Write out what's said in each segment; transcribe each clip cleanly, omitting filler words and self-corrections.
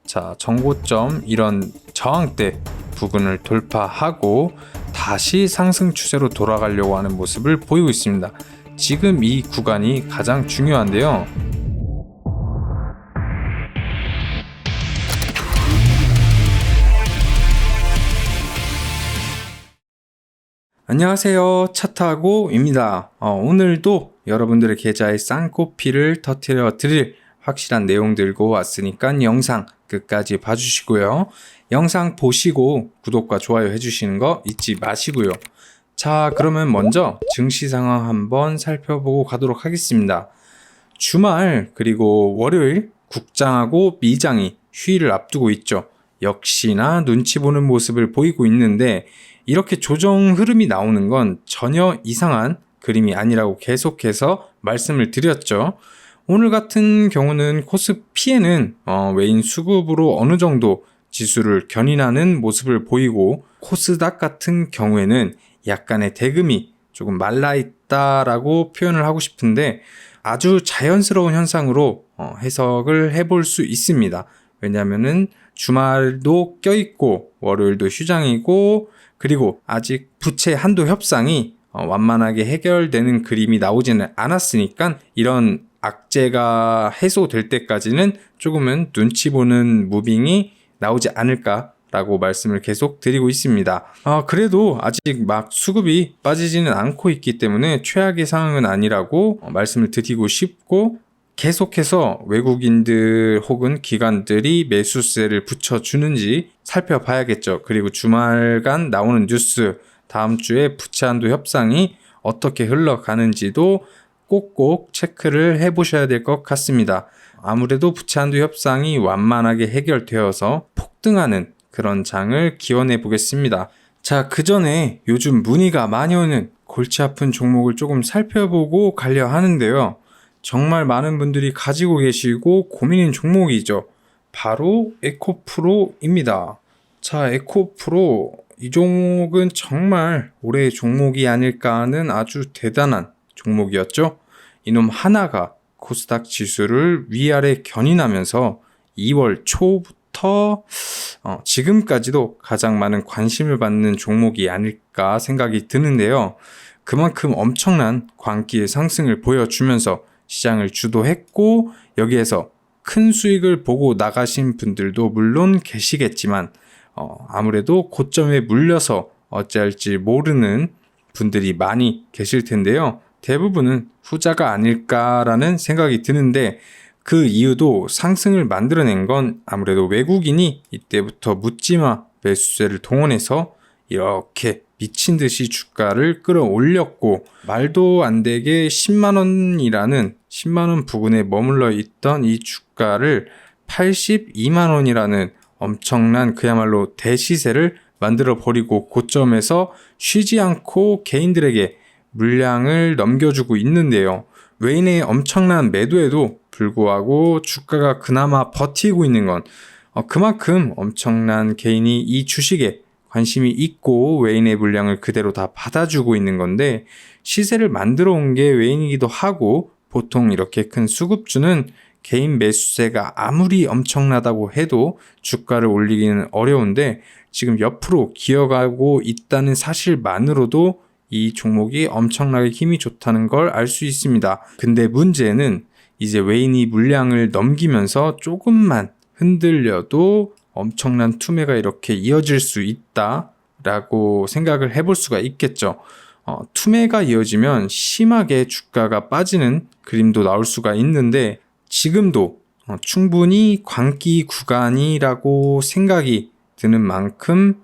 자, 정고점 이런 저항대 부근을 돌파하고 다시 상승 추세로 돌아가려고 하는 모습을 보이고 있습니다. 지금 이 구간이 가장 중요한데요. 안녕하세요, 차타고입니다. 오늘도 여러분들의 계좌에 쌍코피를 터뜨려 드릴 확실한 내용 들고 왔으니까 영상 끝까지 봐주시고요. 영상 보시고 구독과 좋아요 해주시는 거 잊지 마시고요. 자, 그러면 먼저 증시 상황 한번 살펴보고 가도록 하겠습니다. 주말 그리고 월요일 국장하고 미장이 휴일을 앞두고 있죠. 역시나 눈치 보는 모습을 보이고 있는데 이렇게 조정 흐름이 나오는 건 전혀 이상한 그림이 아니라고 계속해서 말씀을 드렸죠. 오늘 같은 경우는 코스피에는 외인 수급으로 어느 정도 지수를 견인하는 모습을 보이고, 코스닥 같은 경우에는 약간의 대금이 조금 말라있다라고 표현을 하고 싶은데 아주 자연스러운 현상으로 해석을 해볼 수 있습니다. 왜냐하면은 주말도 껴있고 월요일도 휴장이고, 그리고 아직 부채 한도 협상이 완만하게 해결되는 그림이 나오지는 않았으니까 이런 악재가 해소될 때까지는 조금은 눈치 보는 무빙이 나오지 않을까라고 말씀을 계속 드리고 있습니다. 그래도 아직 막 수급이 빠지지는 않고 있기 때문에 최악의 상황은 아니라고 말씀을 드리고 싶고, 계속해서 외국인들 혹은 기관들이 매수세를 붙여주는지 살펴봐야겠죠. 그리고 주말간 나오는 뉴스, 다음 주에 부채 한도 협상이 어떻게 흘러가는지도 꼭꼭 체크를 해보셔야 될 것 같습니다. 아무래도 부채 한도 협상이 완만하게 해결되어서 폭등하는 그런 장을 기원해 보겠습니다. 자, 그 전에 요즘 문의가 많이 오는 골치 아픈 종목을 조금 살펴보고 가려 하는데요. 정말 많은 분들이 가지고 계시고 고민인 종목이죠. 바로 에코프로입니다. 자, 에코프로 이 종목은 정말 올해의 종목이 아닐까 하는 아주 대단한 종목이었죠. 이놈 하나가 코스닥 지수를 위아래 견인하면서 2월 초부터 지금까지도 가장 많은 관심을 받는 종목이 아닐까 생각이 드는데요. 그만큼 엄청난 광기의 상승을 보여주면서 시장을 주도했고, 여기에서 큰 수익을 보고 나가신 분들도 물론 계시겠지만 아무래도 고점에 물려서 어찌할지 모르는 분들이 많이 계실 텐데요. 대부분은 후자가 아닐까라는 생각이 드는데, 그 이유도 상승을 만들어낸 건 아무래도 외국인이 이때부터 묻지마 매수세를 동원해서 이렇게 미친 듯이 주가를 끌어올렸고, 말도 안 되게 10만원이라는 10만원 부근에 머물러 있던 이 주가를 82만원이라는 엄청난 그야말로 대시세를 만들어 버리고 고점에서 쉬지 않고 개인들에게 물량을 넘겨주고 있는데요. 외인의 엄청난 매도에도 불구하고 주가가 그나마 버티고 있는 건 그만큼 엄청난 개인이 이 주식에 관심이 있고 외인의 물량을 그대로 다 받아주고 있는 건데, 시세를 만들어 온 게 외인이기도 하고, 보통 이렇게 큰 수급주는 개인 매수세가 아무리 엄청나다고 해도 주가를 올리기는 어려운데, 지금 옆으로 기어가고 있다는 사실만으로도 이 종목이 엄청나게 힘이 좋다는 걸 알 수 있습니다. 근데 문제는 이제 외인이 물량을 넘기면서 조금만 흔들려도 엄청난 투매가 이렇게 이어질 수 있다라고 생각을 해볼 수가 있겠죠. 투매가 이어지면 심하게 주가가 빠지는 그림도 나올 수가 있는데, 지금도 충분히 광기 구간이라고 생각이 드는 만큼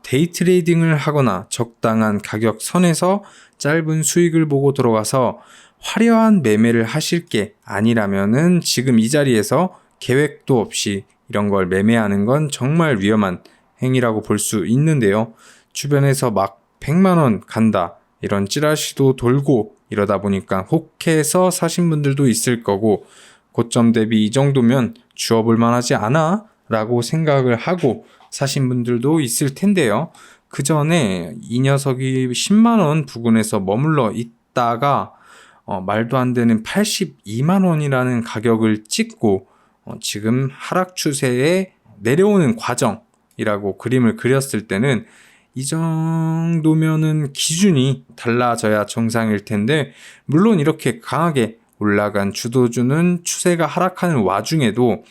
데이 트레이딩을 하거나 적당한 가격 선에서 짧은 수익을 보고 들어가서 화려한 매매를 하실 게 아니라면은 지금 이 자리에서 계획도 없이 이런 걸 매매하는 건 정말 위험한 행위라고 볼 수 있는데요. 주변에서 막 100만원 간다 이런 찌라시도 돌고 이러다 보니까 혹해서 사신 분들도 있을 거고, 고점 대비 이 정도면 주워볼 만하지 않아? 라고 생각을 하고 사신 분들도 있을 텐데요. 그 전에 이 녀석이 10만원 부근에서 머물러 있다가 말도 안 되는 82만원이라는 가격을 찍고 지금 하락 추세에 내려오는 과정이라고 그림을 그렸을 때는 이 정도면은 기준이 달라져야 정상일 텐데, 물론 이렇게 강하게 올라간 주도주는 추세가 하락하는 와중에도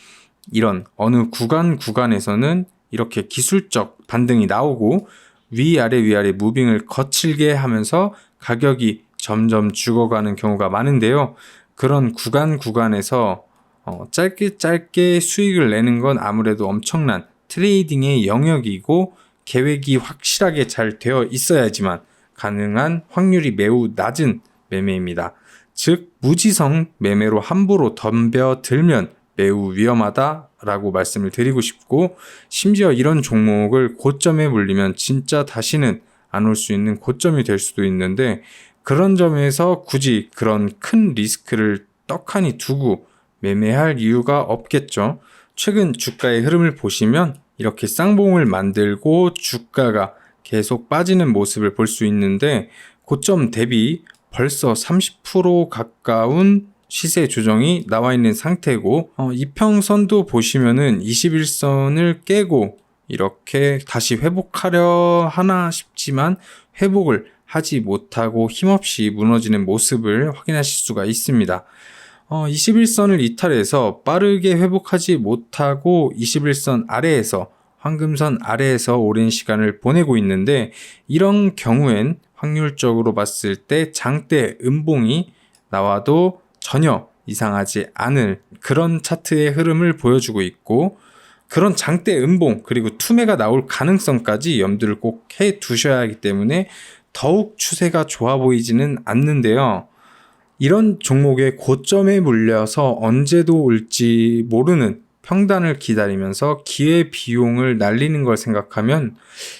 이런 어느 구간에서는 이렇게 기술적 반등이 나오고 위아래 무빙을 거칠게 하면서 가격이 점점 죽어가는 경우가 많은데요. 그런 구간에서 짧게 수익을 내는 건 아무래도 엄청난 트레이딩의 영역이고 계획이 확실하게 잘 되어 있어야지만 가능한 확률이 매우 낮은 매매입니다. 즉 무지성 매매로 함부로 덤벼들면 매우 위험하다라고 말씀을 드리고 싶고, 심지어 이런 종목을 고점에 물리면 진짜 다시는 안 올 수 있는 고점이 될 수도 있는데, 그런 점에서 굳이 그런 큰 리스크를 떡하니 두고 매매할 이유가 없겠죠. 최근 주가의 흐름을 보시면 이렇게 쌍봉을 만들고 주가가 계속 빠지는 모습을 볼 수 있는데, 고점 대비 벌써 30% 가까운 시세 조정이 나와 있는 상태고, 이평선도 보시면은 21선을 깨고 이렇게 다시 회복하려 하나 싶지만 회복을 하지 못하고 힘없이 무너지는 모습을 확인하실 수가 있습니다. 21선을 이탈해서 빠르게 회복하지 못하고 21선 아래에서, 황금선 아래에서 오랜 시간을 보내고 있는데, 이런 경우엔 확률적으로 봤을 때 장대 음봉이 나와도 전혀 이상하지 않을 그런 차트의 흐름을 보여주고 있고, 그런 장대 음봉 그리고 투매가 나올 가능성까지 염두를 꼭 해 두셔야 하기 때문에 더욱 추세가 좋아 보이지는 않는데요. 이런 종목의 고점에 물려서 언제도 올지 모르는 평단을 기다리면서 기회 비용을 날리는 걸 생각하면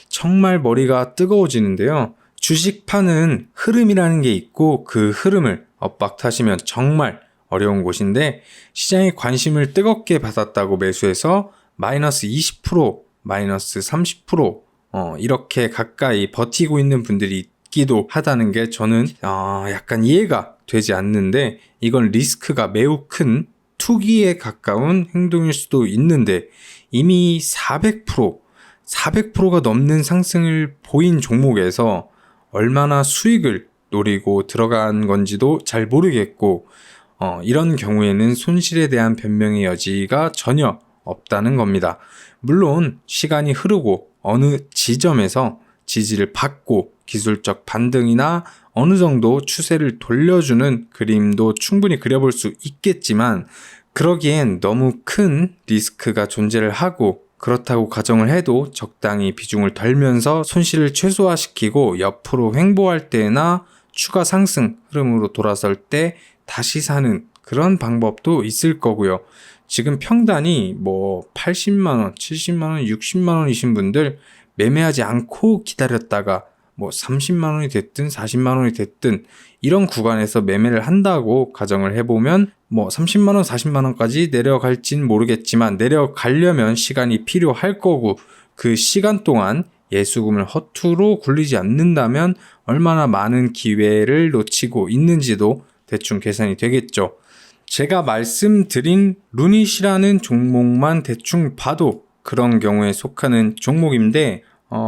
정말 머리가 뜨거워지는데요. 주식파는 흐름이라는 게 있고 그 흐름을 엇박타시면 정말 어려운 곳인데, 시장의 관심을 뜨겁게 받았다고 매수해서 마이너스 20%, 마이너스 30% 이렇게 가까이 버티고 있는 분들이 있기도 하다는 게 저는 약간 이해가 되지 않는데, 이건 리스크가 매우 큰 투기에 가까운 행동일 수도 있는데, 이미 400%가 넘는 상승을 보인 종목에서 얼마나 수익을 노리고 들어간 건지도 잘 모르겠고, 이런 경우에는 손실에 대한 변명의 여지가 전혀 없다는 겁니다. 물론 시간이 흐르고 어느 지점에서 지지를 받고 기술적 반등이나 어느 정도 추세를 돌려주는 그림도 충분히 그려볼 수 있겠지만, 그러기엔 너무 큰 리스크가 존재를 하고, 그렇다고 가정을 해도 적당히 비중을 덜면서 손실을 최소화시키고 옆으로 횡보할 때나 추가 상승 흐름으로 돌아설 때 다시 사는 그런 방법도 있을 거고요. 지금 평단이 80만원, 70만원, 60만원이신 분들 매매하지 않고 기다렸다가 30만원이 됐든 40만원이 됐든 이런 구간에서 매매를 한다고 가정을 해보면 30만원, 40만원까지 내려갈진 모르겠지만 내려가려면 시간이 필요할 거고, 그 시간 동안 예수금을 허투루 굴리지 않는다면 얼마나 많은 기회를 놓치고 있는지도 대충 계산이 되겠죠. 제가 말씀드린 루닛이라는 종목만 대충 봐도 그런 경우에 속하는 종목인데,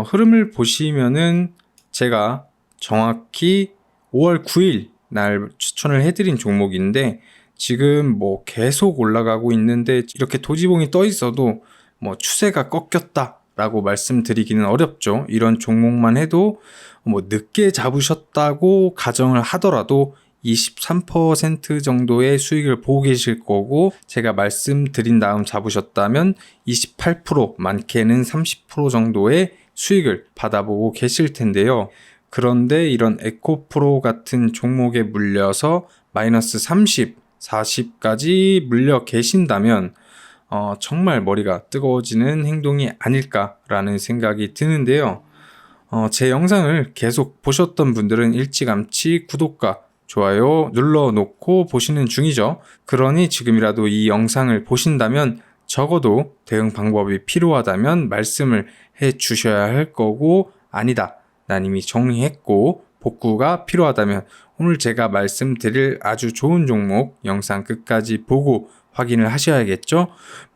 흐름을 보시면은 제가 정확히 5월 9일 날 추천을 해드린 종목인데, 지금 계속 올라가고 있는데 이렇게 도지봉이 떠 있어도 추세가 꺾였다 라고 말씀드리기는 어렵죠. 이런 종목만 해도 늦게 잡으셨다고 가정을 하더라도 23% 정도의 수익을 보고 계실 거고, 제가 말씀드린 다음 잡으셨다면 28%, 많게는 30% 정도의 수익을 받아보고 계실 텐데요. 그런데 이런 에코프로 같은 종목에 물려서 마이너스 30, 40까지 물려 계신다면 정말 머리가 뜨거워지는 행동이 아닐까라는 생각이 드는데요. 제 영상을 계속 보셨던 분들은 일찌감치 구독과 좋아요 눌러놓고 보시는 중이죠. 그러니 지금이라도 이 영상을 보신다면 적어도 대응 방법이 필요하다면 말씀을 해 주셔야 할 거고, 아니다, 난 이미 정리했고 복구가 필요하다면 오늘 제가 말씀드릴 아주 좋은 종목 영상 끝까지 보고 확인을 하셔야겠죠.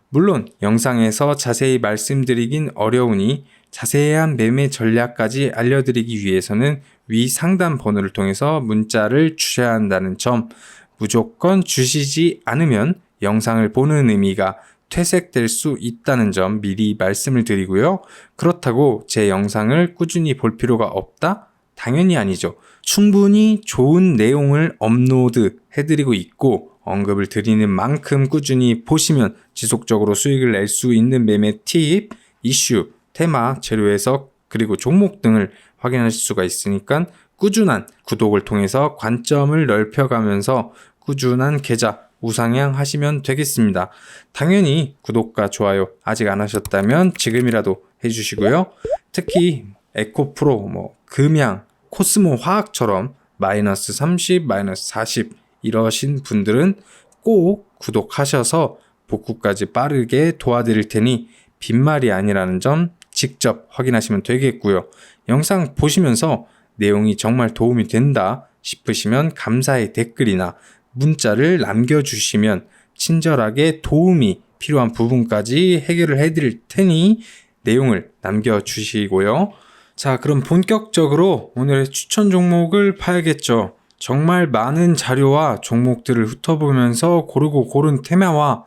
물론 영상에서 자세히 말씀드리긴 어려우니 자세한 매매 전략까지 알려드리기 위해서는 위 상단 번호를 통해서 문자를 주셔야 한다는 점, 무조건 주시지 않으면 영상을 보는 의미가 퇴색될 수 있다는 점 미리 말씀을 드리고요. 그렇다고 제 영상을 꾸준히 볼 필요가 없다? 당연히 아니죠. 충분히 좋은 내용을 업로드 해드리고 있고 언급을 드리는 만큼 꾸준히 보시면 지속적으로 수익을 낼 수 있는 매매 팁, 이슈, 테마, 재료 해석, 그리고 종목 등을 확인하실 수가 있으니까 꾸준한 구독을 통해서 관점을 넓혀가면서 꾸준한 계좌 우상향 하시면 되겠습니다. 당연히 구독과 좋아요 아직 안 하셨다면 지금이라도 해주시고요. 특히 에코프로, 금양, 코스모 화학처럼 마이너스 30, 마이너스 40 이러신 분들은 꼭 구독하셔서 복구까지 빠르게 도와드릴 테니 빈말이 아니라는 점 직접 확인하시면 되겠고요. 영상 보시면서 내용이 정말 도움이 된다 싶으시면 감사의 댓글이나 문자를 남겨주시면 친절하게 도움이 필요한 부분까지 해결을 해드릴 테니 내용을 남겨주시고요. 자, 그럼 본격적으로 오늘의 추천 종목을 파야겠죠. 정말 많은 자료와 종목들을 훑어보면서 고르고 고른 테마와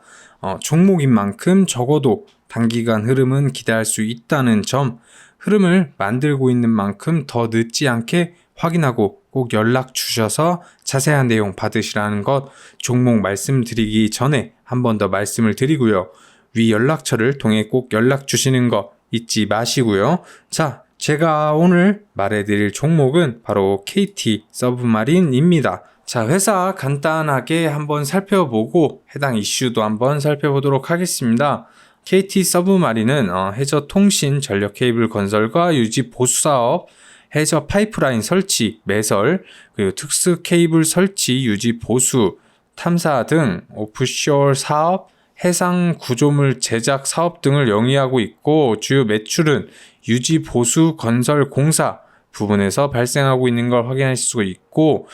종목인 만큼 적어도 단기간 흐름은 기대할 수 있다는 점, 흐름을 만들고 있는 만큼 더 늦지 않게 확인하고 꼭 연락 주셔서 자세한 내용 받으시라는 것 종목 말씀드리기 전에 한 번 더 말씀을 드리고요. 위 연락처를 통해 꼭 연락 주시는 거 잊지 마시고요. 자, 제가 오늘 말해드릴 종목은 바로 KT 서브마린입니다. 자, 회사 간단하게 한번 살펴보고 해당 이슈도 한번 살펴보도록 하겠습니다. KT 서브마린은 해저 통신 전력 케이블 건설과 유지 보수 사업, 해저 파이프라인 설치, 매설, 그리고 특수 케이블 설치, 유지 보수, 탐사 등 오프쇼어 사업, 해상 구조물 제작 사업 등을 영위하고 있고 주요 매출은 유지 보수 건설 공사 부분에서 발생하고 있는 걸 확인하실 수가 있고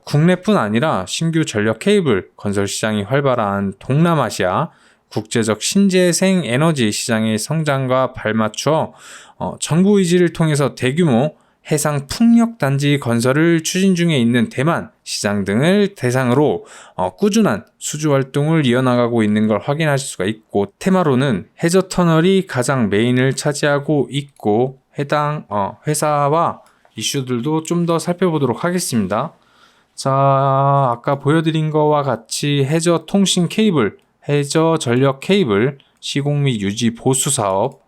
국내뿐 아니라 신규 전력 케이블 건설 시장이 활발한 동남아시아 국제적 신재생 에너지 시장의 성장과 발맞춰 정부 의지를 통해서 대규모 해상 풍력 단지 건설을 추진 중에 있는 대만 시장 등을 대상으로 꾸준한 수주 활동을 이어나가고 있는 걸 확인하실 수가 있고 테마로는 해저 터널이 가장 메인을 차지하고 있고 해당 회사와 이슈들도 좀 더 살펴보도록 하겠습니다. 자, 아까 보여드린 거와 같이 해저 통신 케이블, 해저 전력 케이블, 시공 및 유지 보수 사업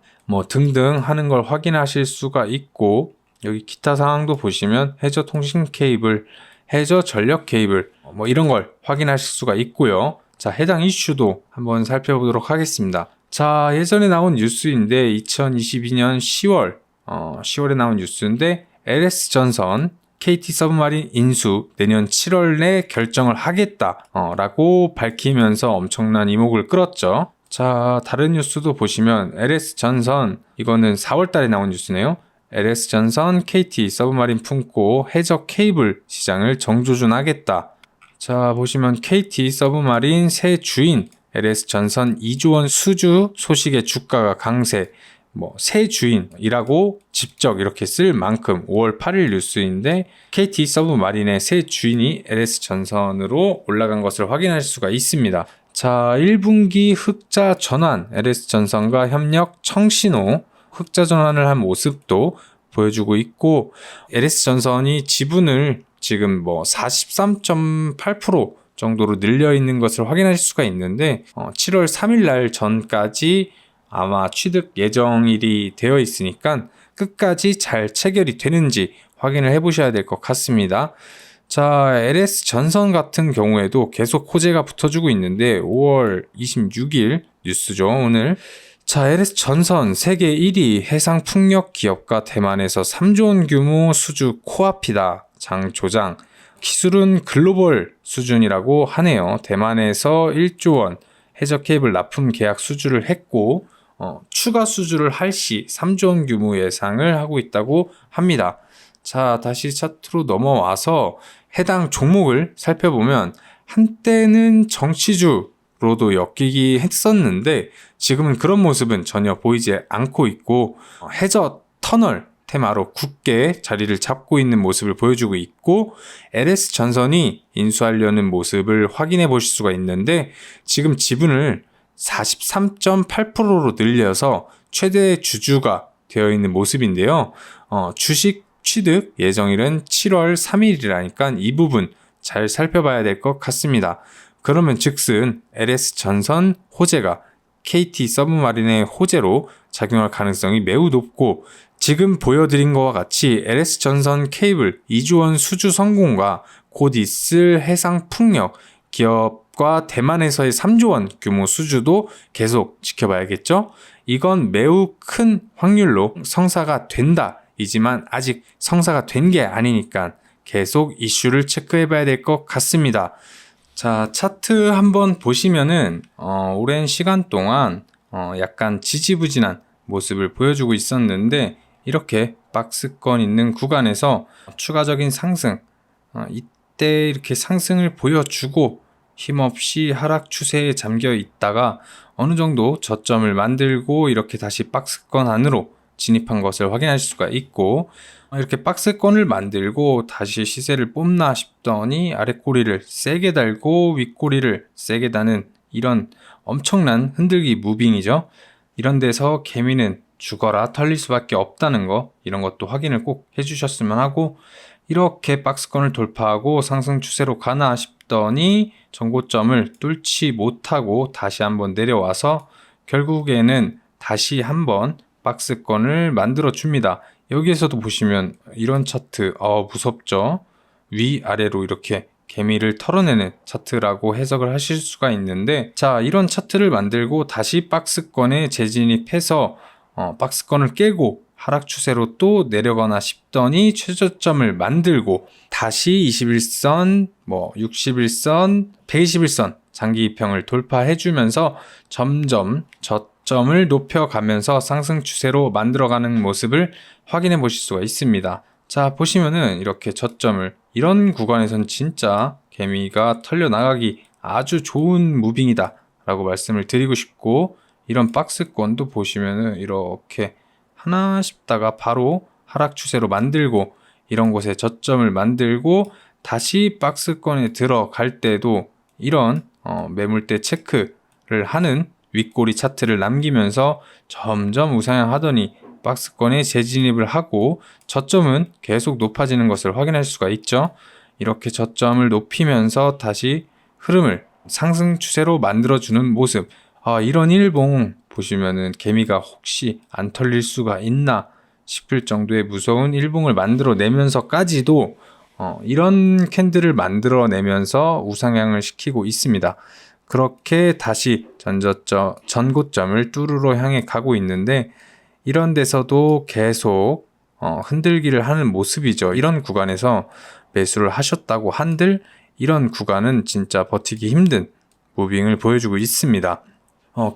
등등 하는 걸 확인하실 수가 있고 여기 기타 사항도 보시면 해저 통신 케이블, 해저 전력 케이블 이런 걸 확인하실 수가 있고요. 자, 해당 이슈도 한번 살펴보도록 하겠습니다. 자, 예전에 나온 뉴스인데 2022년 10월에 나온 뉴스인데 LS전선 KT 서브마린 인수 내년 7월 내 결정을 하겠다라고 밝히면서 엄청난 이목을 끌었죠. 자, 다른 뉴스도 보시면 LS전선 이거는 4월 달에 나온 뉴스네요. LS전선 KT 서브마린 품고 해저 케이블 시장을 정조준하겠다. 자, 보시면 KT 서브마린 새 주인 LS전선 2조 원 수주 소식에 주가가 강세. 새 주인이라고 직접 이렇게 쓸 만큼 5월 8일 뉴스인데 KT 서브마린의 새 주인이 LS전선으로 올라간 것을 확인할 수가 있습니다. 자, 1분기 흑자 전환 LS전선과 협력 청신호 흑자 전환을 한 모습도 보여주고 있고 LS전선이 지분을 지금 43.8% 정도로 늘려 있는 것을 확인하실 수가 있는데 7월 3일 날 전까지 아마 취득 예정일이 되어 있으니까 끝까지 잘 체결이 되는지 확인을 해보셔야 될 것 같습니다. 자, LS전선 같은 경우에도 계속 호재가 붙어주고 있는데 5월 26일 뉴스죠, 오늘. 자, LS전선 세계 1위 해상 풍력 기업과 대만에서 3조 원 규모 수주 코앞이다. 장 조장. 기술은 글로벌 수준이라고 하네요. 대만에서 1조 원 해저 케이블 납품 계약 수주를 했고 추가 수주를 할 시 3조 원 규모 예상을 하고 있다고 합니다. 자, 다시 차트로 넘어와서 해당 종목을 살펴보면 한때는 정치주 모습으로도 엮이기 했었는데 지금은 그런 모습은 전혀 보이지 않고 있고 해저 터널 테마로 굳게 자리를 잡고 있는 모습을 보여주고 있고 LS 전선이 인수하려는 모습을 확인해 보실 수가 있는데 지금 지분을 43.8%로 늘려서 최대 주주가 되어 있는 모습인데요. 주식 취득 예정일은 7월 3일이라니까 이 부분 잘 살펴봐야 될 것 같습니다. 그러면 즉슨 LS 전선 호재가 KT 서브마린의 호재로 작용할 가능성이 매우 높고 지금 보여드린 것과 같이 LS 전선 케이블 2조 원 수주 성공과 곧 있을 해상 풍력 기업과 대만에서의 3조 원 규모 수주도 계속 지켜봐야겠죠. 이건 매우 큰 확률로 성사가 된다 이지만 아직 성사가 된 게 아니니까 계속 이슈를 체크해 봐야 될 것 같습니다. 자, 차트 한번 보시면은 오랜 시간 동안 약간 지지부진한 모습을 보여주고 있었는데 이렇게 박스권 있는 구간에서 추가적인 상승 이때 이렇게 상승을 보여주고 힘없이 하락 추세에 잠겨 있다가 어느 정도 저점을 만들고 이렇게 다시 박스권 안으로 진입한 것을 확인하실 수가 있고 이렇게 박스권을 만들고 다시 시세를 뽑나 싶더니 아랫꼬리를 세게 달고 윗꼬리를 세게 다는 이런 엄청난 흔들기 무빙이죠. 이런 데서 개미는 죽어라 털릴 수밖에 없다는 거 이런 것도 확인을 꼭 해주셨으면 하고 이렇게 박스권을 돌파하고 상승 추세로 가나 싶더니 전고점을 뚫지 못하고 다시 한번 내려와서 결국에는 다시 한번 박스권을 만들어 줍니다. 여기에서도 보시면 이런 차트 무섭죠. 위아래로 이렇게 개미를 털어내는 차트라고 해석을 하실 수가 있는데 자 이런 차트를 만들고 다시 박스권에 재진입해서 박스권을 깨고 하락 추세로 또 내려가나 싶더니 최저점을 만들고 다시 21선, 61선, 121선 장기 이평을 돌파해주면서 점점 저점을 높여가면서 상승 추세로 만들어가는 모습을 확인해 보실 수가 있습니다. 자 보시면은 이렇게 저점을 이런 구간에선 진짜 개미가 털려나가기 아주 좋은 무빙이다 라고 말씀을 드리고 싶고 이런 박스권도 보시면은 이렇게 하나 싶다가 바로 하락 추세로 만들고 이런 곳에 저점을 만들고 다시 박스권에 들어갈 때도 이런 매물대 체크를 하는 윗꼬리 차트를 남기면서 점점 우상향하더니 박스권에 재진입을 하고 저점은 계속 높아지는 것을 확인할 수가 있죠. 이렇게 저점을 높이면서 다시 흐름을 상승 추세로 만들어주는 모습 이런 일봉 보시면은 개미가 혹시 안 털릴 수가 있나 싶을 정도의 무서운 일봉을 만들어내면서까지도 이런 캔들을 만들어내면서 우상향을 시키고 있습니다. 그렇게 다시 전고점을 뚜루로 향해 가고 있는데 이런 데서도 계속 흔들기를 하는 모습이죠. 이런 구간에서 매수를 하셨다고 한들 이런 구간은 진짜 버티기 힘든 무빙을 보여주고 있습니다.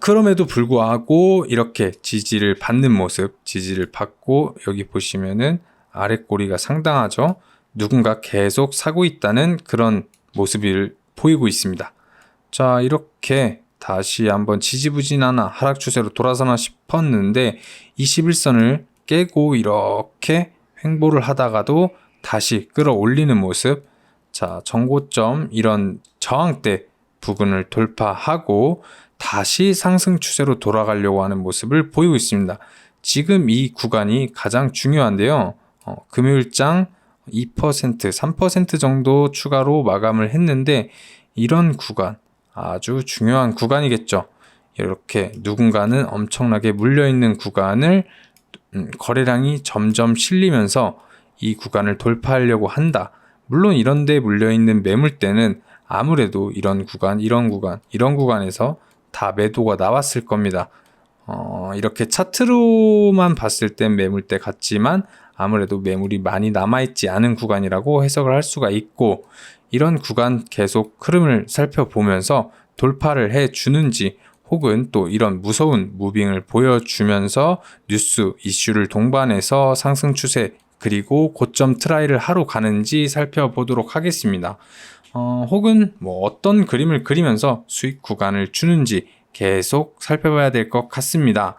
그럼에도 불구하고 이렇게 지지를 받는 모습, 지지를 받고 여기 보시면은 아랫꼬리가 상당하죠. 누군가 계속 사고 있다는 그런 모습을 보이고 있습니다. 자, 이렇게 다시 한번 지지부진하나 하락 추세로 돌아서나 싶었는데 21선을 깨고 이렇게 횡보를 하다가도 다시 끌어올리는 모습. 자, 전고점 이런 저항대 부근을 돌파하고 다시 상승 추세로 돌아가려고 하는 모습을 보이고 있습니다. 지금 이 구간이 가장 중요한데요. 금요일장 2%, 3% 정도 추가로 마감을 했는데 이런 구간 아주 중요한 구간이겠죠. 이렇게 누군가는 엄청나게 물려있는 구간을 거래량이 점점 실리면서 이 구간을 돌파하려고 한다. 물론 이런 데 물려있는 매물대는 아무래도 이런 구간에서 다 매도가 나왔을 겁니다. 이렇게 차트로만 봤을 땐 매물대 같지만 아무래도 매물이 많이 남아있지 않은 구간이라고 해석을 할 수가 있고 이런 구간 계속 흐름을 살펴보면서 돌파를 해주는지 혹은 또 이런 무서운 무빙을 보여주면서 뉴스 이슈를 동반해서 상승 추세 그리고 고점 트라이를 하러 가는지 살펴보도록 하겠습니다. 혹은 뭐 어떤 그림을 그리면서 수익 구간을 주는지 계속 살펴봐야 될 것 같습니다.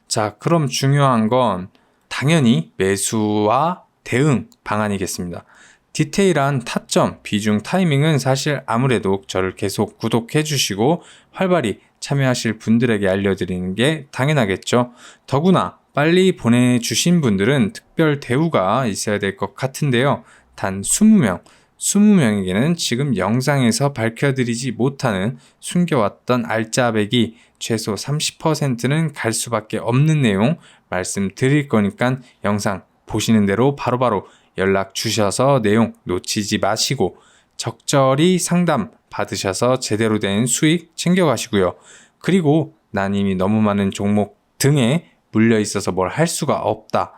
자, 그럼 중요한 건 당연히 매수와 대응 방안이겠습니다. 디테일한 타점, 비중, 타이밍은 사실 아무래도 저를 계속 구독해 주시고 활발히 참여하실 분들에게 알려드리는 게 당연하겠죠. 더구나 빨리 보내주신 분들은 특별 대우가 있어야 될 것 같은데요. 단 20명, 20명에게는 지금 영상에서 밝혀드리지 못하는 숨겨왔던 알짜배기 최소 30%는 갈 수밖에 없는 내용 말씀드릴 거니까 영상 보시는 대로 바로바로 연락 주셔서 내용 놓치지 마시고 적절히 상담 받으셔서 제대로 된 수익 챙겨가시고요. 그리고 난 이미 너무 많은 종목 등에 물려 있어서 뭘 할 수가 없다.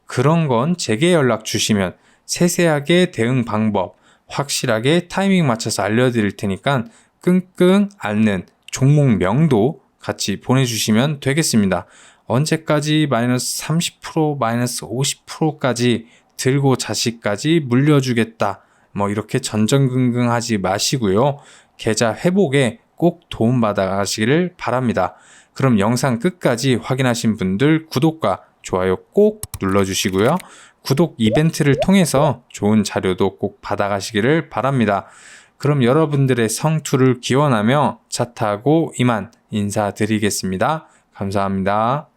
그런 건 제게 연락 주시면 세세하게 대응 방법 확실하게 타이밍 맞춰서 알려드릴 테니까 끙끙 앓는 종목명도 같이 보내주시면 되겠습니다. 언제까지 마이너스 30%, 마이너스 50%까지 들고 자식까지 물려주겠다. 뭐 이렇게 전전긍긍하지 마시고요. 계좌 회복에 꼭 도움받아 가시기를 바랍니다. 그럼 영상 끝까지 확인하신 분들 구독과 좋아요 꼭 눌러주시고요. 구독 이벤트를 통해서 좋은 자료도 꼭 받아가시기를 바랍니다. 그럼 여러분들의 성투를 기원하며 차 타고 이만 인사드리겠습니다. 감사합니다.